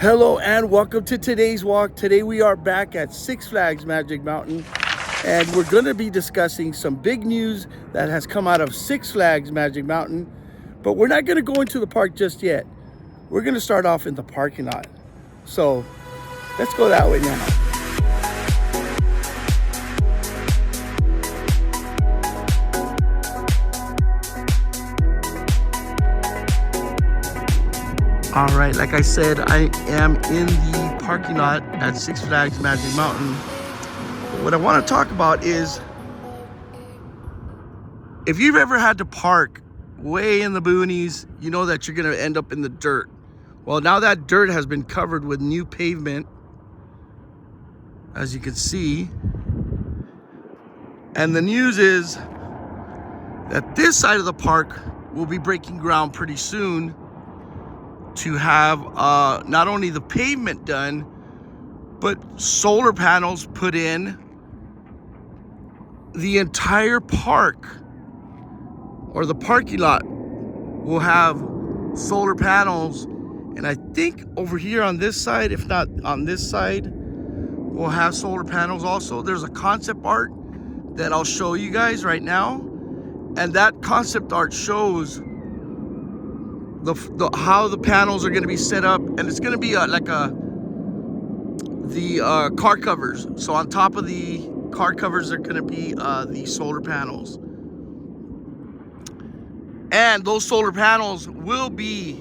Hello and welcome to today's walk. Today we are back at Six Flags Magic Mountain and we're going to be discussing some big news that has come out of Six Flags Magic Mountain. But we're not going to go into the park just yet. We're going to start off in the parking lot. So let's go that way now. All right, like I said, I am in the parking lot at Six Flags Magic Mountain. What I want to talk about is if you've ever had to park way in the boonies, you know that you're going to end up in the dirt. Well, now that dirt has been covered with new pavement, as you can see. And the news is that this side of the park will be breaking ground pretty soon to have not only the pavement done, but solar panels put in. The entire park or the parking lot will have solar panels, and I think over here on this side, if not on this side, we'll have solar panels also. There's a concept art that I'll show you guys right now, and that concept art shows how the panels are going to be set up, and it's going to be the car covers. So on top of the car covers are going to be the solar panels, and those solar panels will be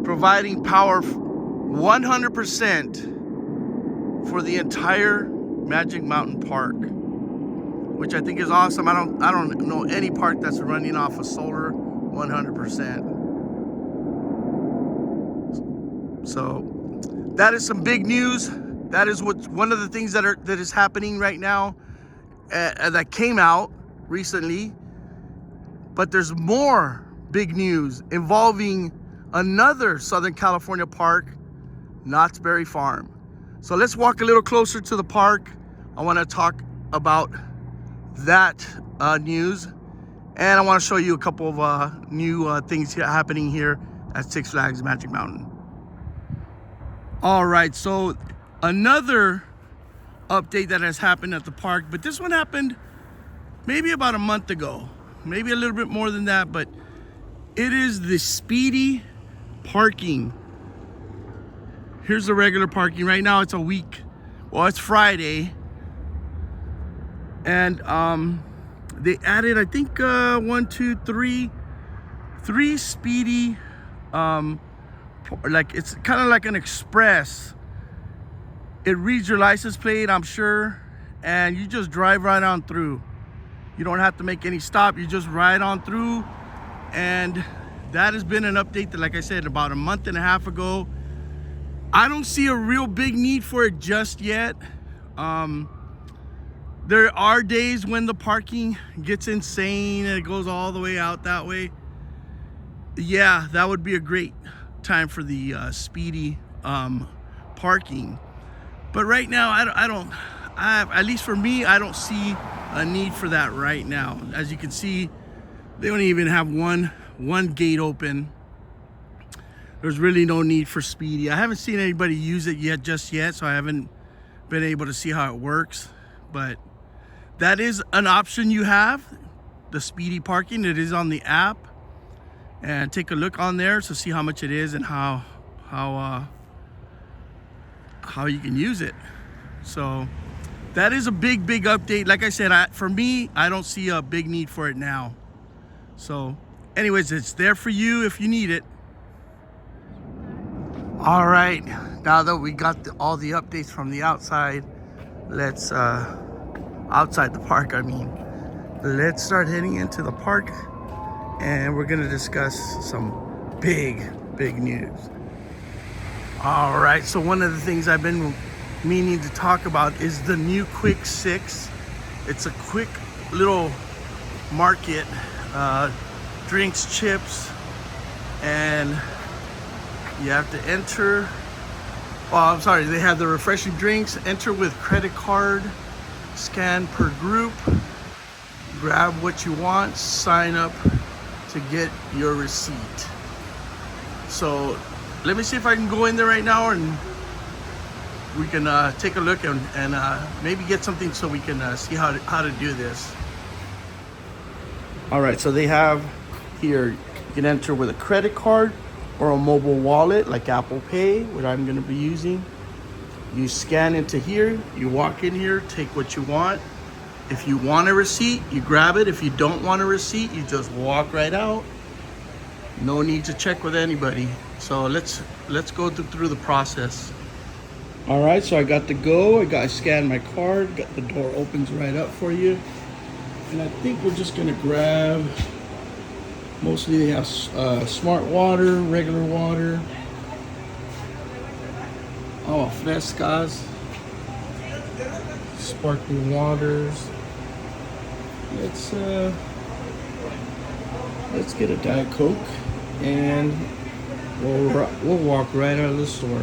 providing power 100% for the entire Magic Mountain Park, which I think is awesome. I don't know any park that's running off of solar 100%. So that is some big news. That is one of the things that is happening right now, that came out recently. But there's more big news involving another Southern California park, Knott's Berry Farm. So let's walk a little closer to the park. I want to talk about that news. And I want to show you a couple of new things happening here at Six Flags Magic Mountain. All right, so another update that has happened at the park, but this one happened maybe about a month ago, maybe a little bit more than that, but it is the Speedy Parking. Here's the regular parking. Right now it's it's Friday. And they added, I think, 3 Speedy, like it's kind of like an express. It reads your license plate, I'm sure, and you just drive right on through. You don't have to make any stop, you just ride on through. And that has been an update that, like I said, about a month and a half ago. I don't see a real big need for it just yet. There are days when the parking gets insane and it goes all the way out that way. Yeah, that would be a great time for the Speedy parking. But right now, at least for me, I don't see a need for that right now. As you can see, they don't even have one gate open. There's really no need for Speedy. I haven't seen anybody use it just yet, so I haven't been able to see how it works. But that is an option you have, the Speedy Parking. It is on the app, and take a look on there to see how much it is and how you can use it. So that is a big update. Like I said, for me, I don't see a big need for it now. So anyways, it's there for you if you need it. All right, now that we got all the updates from the outside, let's outside the park, let's start heading into the park, and we're gonna discuss some big news. All right, so one of the things I've been meaning to talk about is the new Quick 6. It's a quick little market, drinks, chips, and you have to enter. They have the refreshing drinks. Enter with credit card, scan per group, grab what you want, sign up to get your receipt. So let me see if I can go in there right now and we can take a look and maybe get something so we can see how to do this. All right, so they have here, you can enter with a credit card or a mobile wallet like Apple Pay, what I'm gonna be using. You scan into here, you walk in here, take what you want. If you want a receipt, you grab it. If you don't want a receipt, you just walk right out. No need to check with anybody. So let's go through the process. All right, so I got to go. I scanned my card, got the door opens right up for you. And I think we're just gonna grab, mostly they have smart water, regular water. Oh, frescas, sparkling waters. Let's get a Diet Coke and we'll walk right out of the store.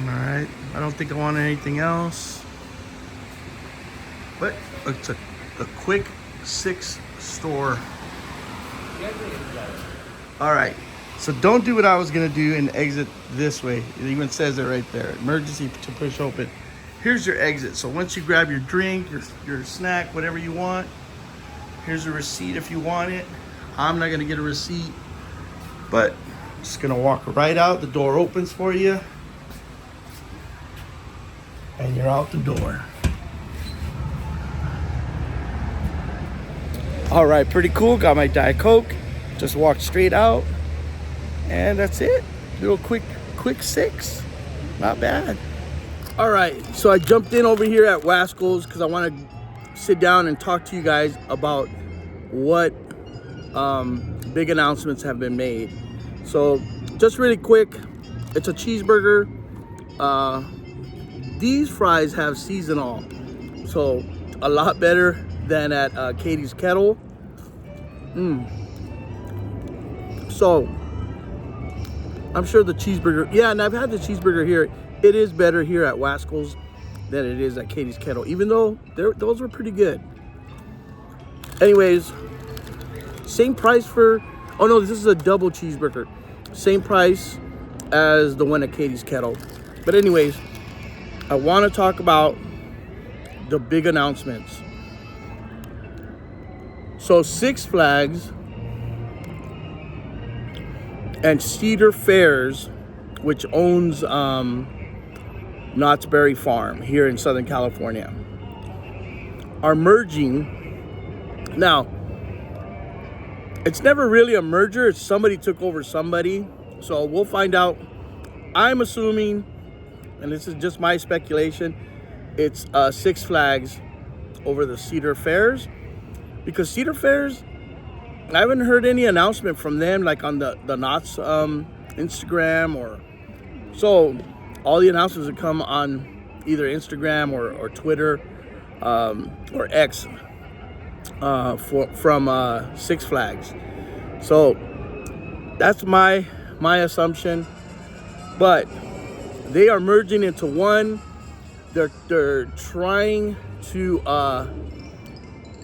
Alright, I don't think I want anything else. But it's a quick 6 store. Alright, so don't do what I was gonna do and exit this way. It even says it right there. Emergency to push open. Here's your exit. So once you grab your drink, your snack, whatever you want, here's a receipt if you want it. I'm not gonna get a receipt, but I'm just gonna walk right out. The door opens for you. And you're out the door. All right, pretty cool. Got my Diet Coke. Just walked straight out. And that's it. Little quick 6. Not bad. All right, so I jumped in over here at Wascals because I want to sit down and talk to you guys about what big announcements have been made. So just really quick, it's a cheeseburger. These fries have seasonal, so a lot better than at Katie's Kettle. So I'm sure the cheeseburger, yeah, and I've had the cheeseburger here. It is better here at Wascals than it is at Katie's Kettle, even though those were pretty good. Anyways, same price for, oh no, this is a double cheeseburger. Same price as the one at Katie's Kettle. But anyways, I want to talk about the big announcements. So Six Flags and Cedar Fairs, which owns Knott's Berry Farm here in Southern California, are merging. Now, it's never really a merger. It's somebody took over somebody. So we'll find out. I'm assuming, and this is just my speculation, it's Six Flags over the Cedar Fairs. Because Cedar Fairs, I haven't heard any announcement from them, like on the Knott's Instagram or so. All the announcements would come on either Instagram or Twitter or X from Six Flags. So that's my assumption. But they are merging into one. They're trying to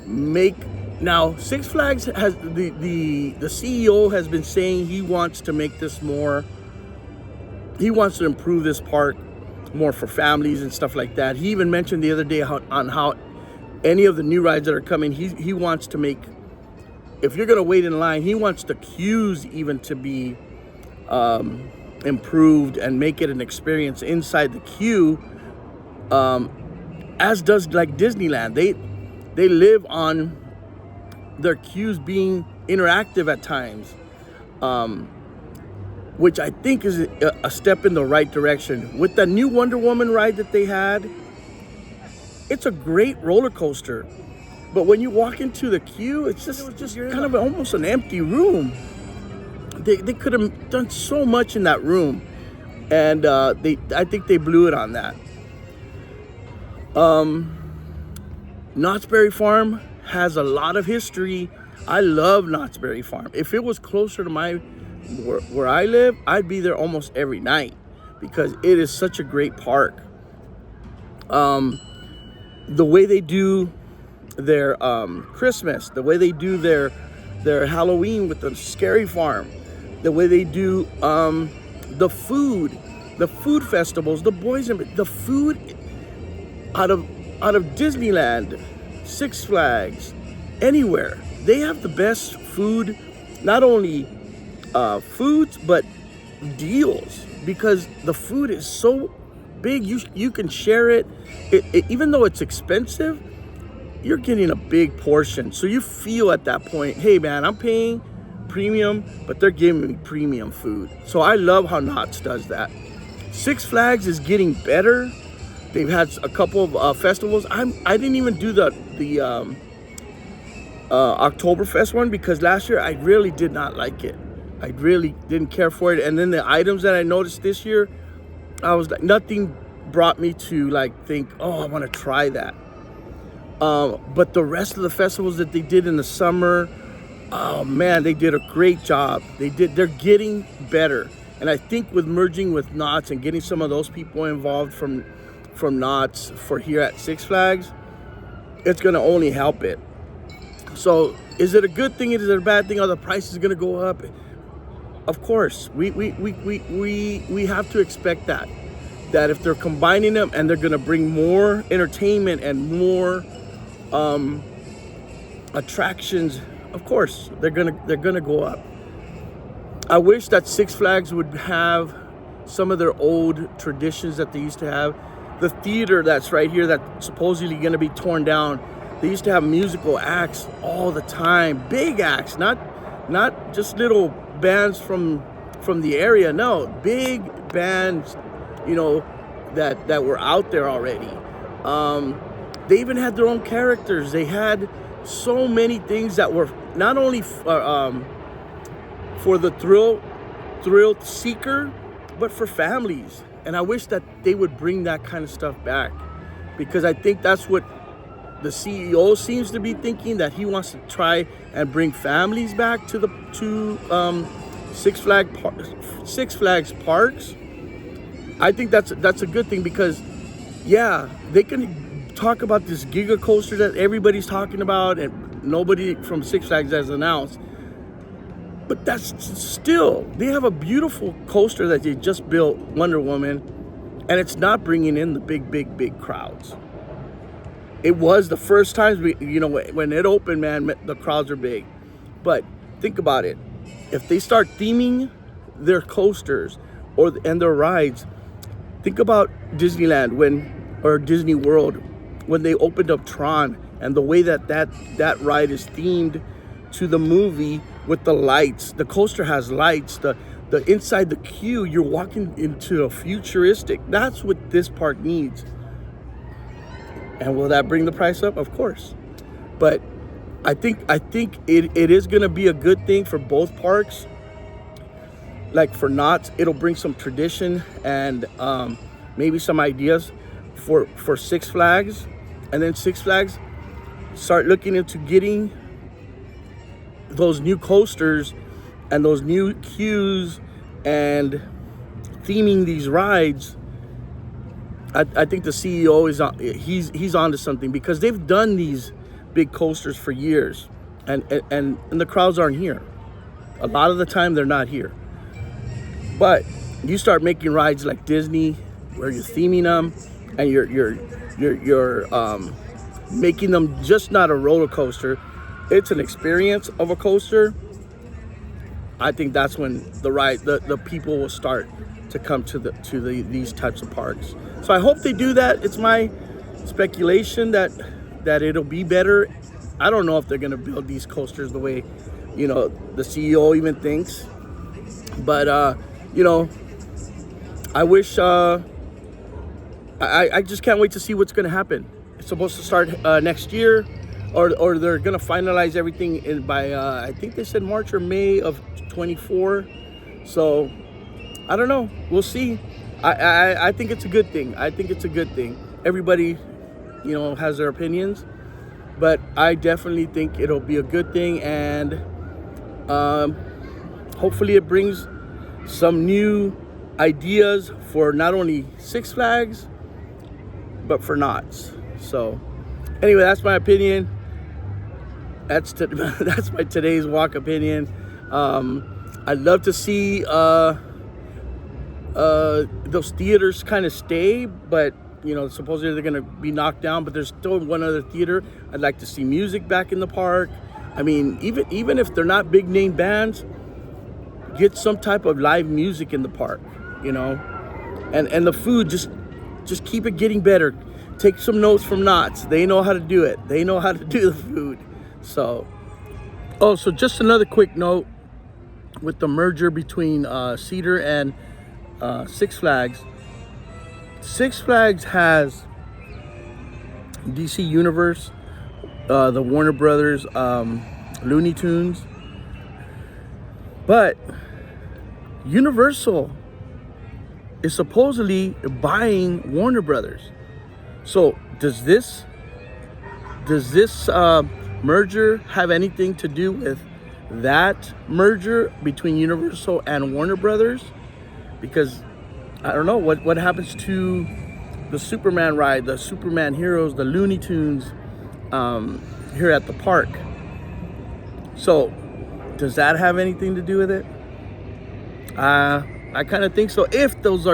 make. Now, Six Flags has the CEO has been saying he wants to make this more. He wants to improve this park more for families and stuff like that. He even mentioned the other day on how any of the new rides that are coming, he wants to make. If you're gonna wait in line, he wants the queues even to be improved and make it an experience inside the queue. As does like Disneyland. They live on their queues being interactive at times, which I think is a step in the right direction. With the new Wonder Woman ride that they had, it's a great roller coaster, but when you walk into the queue, it's just kind of almost an empty room. They could have done so much in that room, and I think they blew it on that. Knott's Berry Farm has a lot of history. I love Knott's Berry Farm. If it was closer to where I live, I'd be there almost every night because it is such a great park. the way they do their Christmas, the way they do their Halloween with the Scary Farm, the way they do the food festivals, the Boysenberry, the food out of Disneyland, Six Flags, anywhere. They have the best food, not only foods, but deals, because the food is so big. You can share it. Even though it's expensive, you're getting a big portion. So you feel at that point, hey man, I'm paying premium, but they're giving me premium food. So I love how Knott's does that. Six Flags is getting better. They've had a couple of festivals. I didn't even do the Oktoberfest one because last year I really did not like it. I really didn't care for it. And then the items that I noticed this year, I was like, nothing brought me to like think, oh, I want to try that. But the rest of the festivals that they did in the summer, oh man, they did a great job. They're getting better. And I think with merging with Knott's and getting some of those people involved from Knott's for here at Six Flags, it's gonna only help it. So is it a good thing? Is it a bad thing? Are the prices gonna go up? Of course, we have to expect that if they're combining them and they're gonna bring more entertainment and more attractions, of course they're gonna go up. I wish that Six Flags would have some of their old traditions that they used to have. The theater that's right here that's supposedly gonna be torn down, they used to have musical acts all the time, big acts, not just little bands from the area. No, big bands, you know, that were out there already. They even had their own characters. They had so many things that were not only for the thrill seeker, but for families. And I wish that they would bring that kind of stuff back, because I think that's what the CEO seems to be thinking, that he wants to try and bring families back to Six Flags parks. I think that's a good thing, because yeah, they can talk about this giga coaster that everybody's talking about and nobody from Six Flags has announced. But that's still, they have a beautiful coaster that they just built, Wonder Woman, and it's not bringing in the big crowds. It was the first time, when it opened, man, the crowds are big. But think about it. If they start theming their coasters and their rides, think about Disneyland or Disney World when they opened up Tron, and the way that ride is themed to the movie with the lights. The coaster has lights. The inside the queue, you're walking into a futuristic. That's what this park needs. And will that bring the price up? Of course. But I think it is going to be a good thing for both parks. Like for Knott's, it'll bring some tradition and maybe some ideas for Six Flags. And then Six Flags start looking into getting those new coasters and those new queues and theming these rides. I think the CEO he's onto something, because they've done these big coasters for years, and the crowds aren't here. A lot of the time they're not here. But you start making rides like Disney, where you're theming them and you're making them just not a roller coaster. It's an experience of a coaster. I think that's when the people will start to come to these types of parks. So I hope they do that. It's my speculation that it'll be better. I don't know if they're gonna build these coasters the way, the CEO even thinks. But I wish. I just can't wait to see what's gonna happen. It's supposed to start next year, or they're gonna finalize everything by I think they said March or May of 24. So I don't know. We'll see. I think it's a good thing. Everybody, has their opinions, but I definitely think it'll be a good thing, and hopefully it brings some new ideas for not only Six Flags, but for Knott's. So Anyway, that's my opinion. That's my today's walk opinion. I'd love to see those theaters kind of stay, but you know, supposedly they're gonna be knocked down. But there's still one other theater. I'd like to see music back in the park. I mean, even if they're not big name bands, get some type of live music in the park, you know, and the food, just keep it getting better. Take some notes from Knott. They know how to do it. They know how to do the food. So, so just another quick note with the merger between Cedar and Six Flags. Six Flags has DC Universe, the Warner Brothers, Looney Tunes, but Universal is supposedly buying Warner Brothers. So does this merger have anything to do with that merger between Universal and Warner Brothers? Because I don't know what happens to the Superman ride, the Superman Heroes, the Looney Tunes here at the park. So does that have anything to do with it? I kind of think so, if those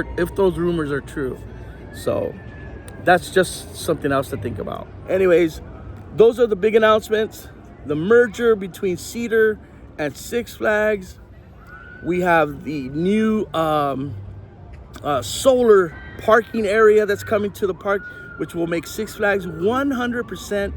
rumors are true. So that's just something else to think about. Anyways, those are the big announcements. The merger between Cedar and Six Flags. We have the new solar parking area that's coming to the park, which will make Six Flags 100%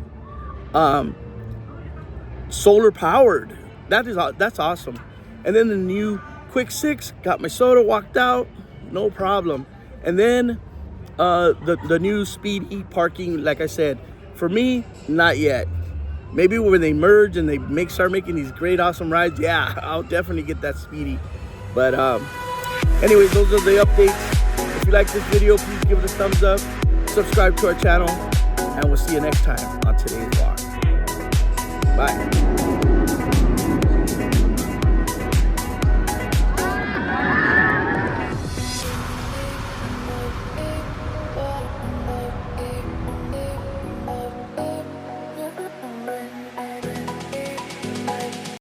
solar powered. That's awesome. And then the new Quick 6, got my soda, walked out, no problem. And then the new Speedy Parking, like I said, for me, not yet. Maybe when they merge and they start making these great, awesome rides, yeah, I'll definitely get that Speedy. But anyways, those are the updates. If you like this video, please give it a thumbs up, subscribe to our channel, and we'll see you next time on today's vlog. Bye.